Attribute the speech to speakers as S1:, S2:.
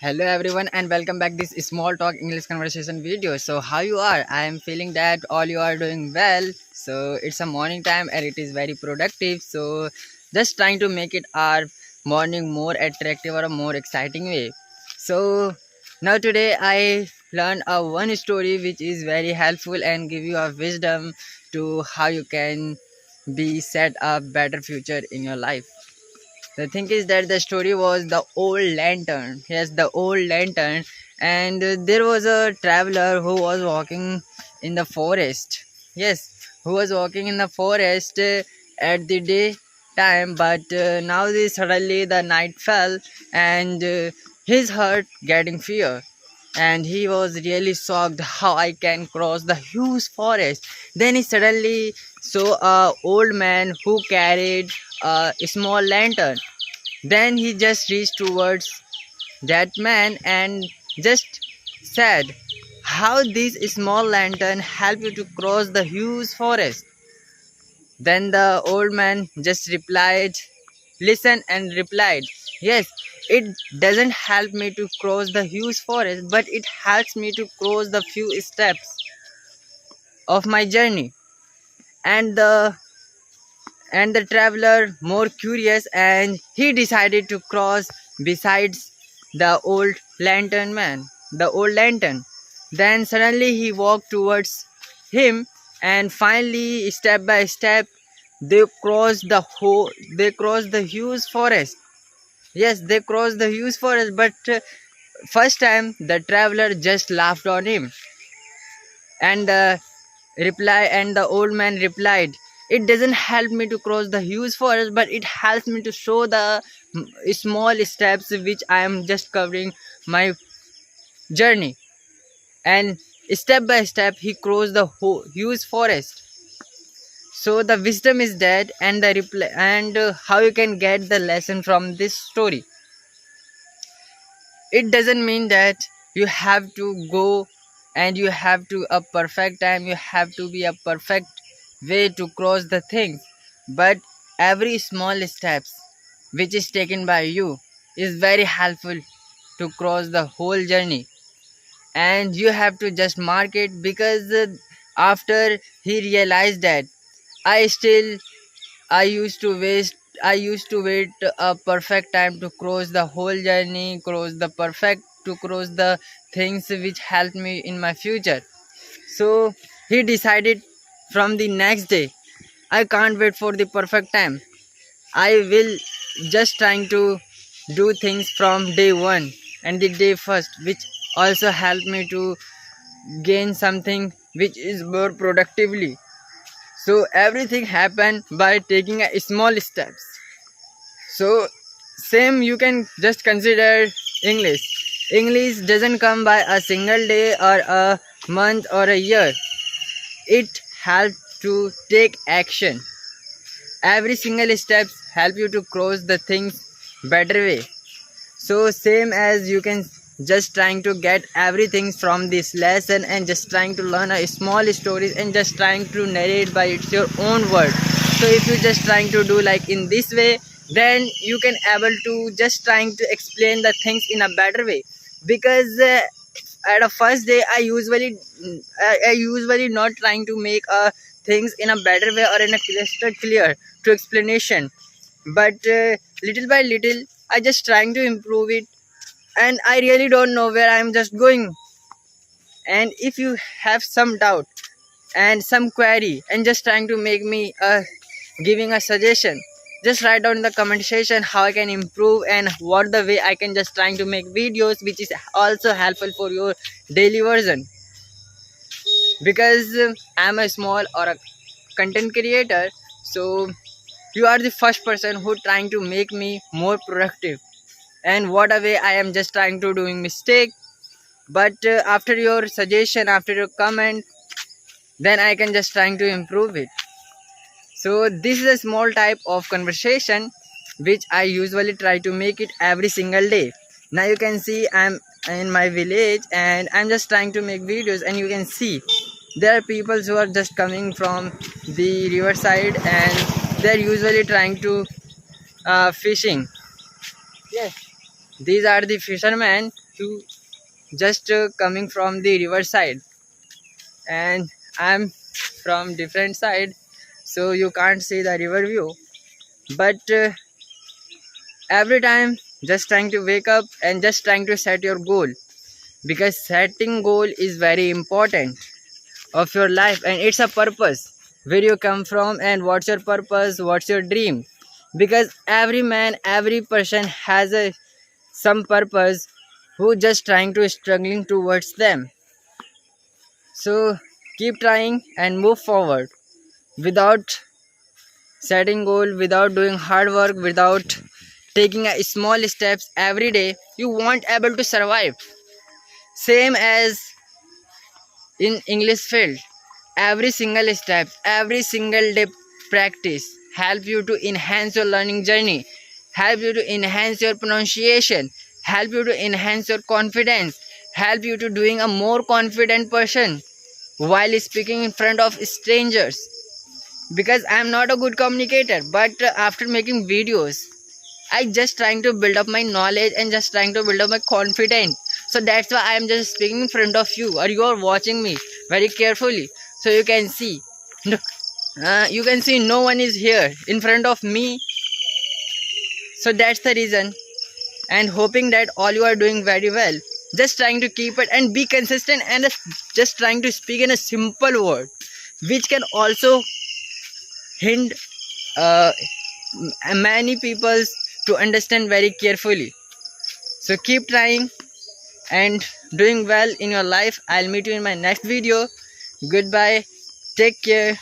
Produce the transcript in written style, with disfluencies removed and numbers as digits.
S1: Hello everyone and welcome back this small talk English conversation video. So how you are? I am feeling that all you are doing well. So it's a morning time and it is very productive. So just trying to make it our morning more attractive or a more exciting way. So now today I learned a one story which is very helpful and give you a wisdom to how you can be set a better future in your life. The thing is that the story was the old lantern. Yes, the old lantern. And there was a traveler who was walking in the forest. Yes, who was walking in the forest at the day time, but now suddenly the night fell and his heart getting fear. And he was really shocked how I can cross the huge forest. Then he suddenly saw a old man who carried a small lantern. Then he just reached towards that man and just said, "How this small lantern help you to cross the huge forest?" Then the old man just replied, listened and replied, "Yes, it doesn't help me to cross the huge forest, but it helps me to cross the few steps of my journey." And the traveler more curious and he decided to cross besides the old lantern man, the old lantern. Then suddenly he walked towards him and finally step by step they crossed the huge forest. Yes, they crossed the huge forest, but first time the traveler just laughed on him, and the old man replied, "It doesn't help me to cross the huge forest, but it helps me to show the small steps which I am just covering my journey." And step by step he crossed the huge forest. So the wisdom is that, and the reply, and how you can get the lesson from this story. It doesn't mean that you have to go and you have to a perfect time, you have to be a perfect way to cross the things, but every small steps which is taken by you is very helpful to cross the whole journey. And you have to just mark it, because after he realized that i still I used to waste I used to wait a perfect time to cross the whole journey, cross the things which helped me in my future. So he decided from the next day, I can't wait for the perfect time. I will just trying to do things from day one and the day first, which also helped me to gain something which is more productively. So everything happened by taking a small steps. So same you can just consider English. English doesn't come by a single day or a month or a year. It helps to take action. Every single steps help you to cross the things better way. So same as you can just trying to get everything from this lesson and just trying to learn a small stories and just trying to narrate by its your own word. So if you just trying to do like in this way, then you can able to just trying to explain the things in a better way. Because at a first day I usually not trying to make things in a better way or in a crystal clear to explanation, but little by little I just trying to improve it, and I really don't know where I'm just going. And if you have some doubt and some query and just trying to make me giving a suggestion, just write down in the comment section how I can improve and what the way I can just trying to make videos which is also helpful for your daily version. Because I'm a small or a content creator, so you are the first person who trying to make me more productive. And what a way I am just trying to doing mistake, but after your suggestion, after your comment, then I can just trying to improve it. So this is a small type of conversation which I usually try to make it every single day. Now you can see I'm in my village and I'm just trying to make videos, and you can see there are people who are just coming from the riverside and they're usually trying to fishing. Yes, These are the fishermen who just coming from the river side, and I'm from different side, so you can't see the river view. But every time just trying to wake up and just trying to set your goal, because setting goal is very important of your life, and it's a purpose where you come from and what's your purpose, what's your dream. Because every man, every person has a some purpose who just trying to struggling towards them. So keep trying and move forward without setting goal, without doing hard work, without taking a small steps every day. You won't able to survive. Same as in English field, every single step, every single day practice help you to enhance your learning journey, help you to enhance your pronunciation, help you to enhance your confidence, help you to doing a more confident person while speaking in front of strangers. Because I'm not a good communicator, but after making videos, I just trying to build up my knowledge and just trying to build up my confidence. So that's why I'm just speaking in front of you, or you are watching me very carefully. So you can see, you can see no one is here in front of me. So that's the reason, and hoping that all you are doing very well. Just trying to keep it and be consistent, and just trying to speak in a simple word, which can also hint uh, many people to understand very carefully. So keep trying and doing well in your life. I'll meet you in my next video. Goodbye. Take care.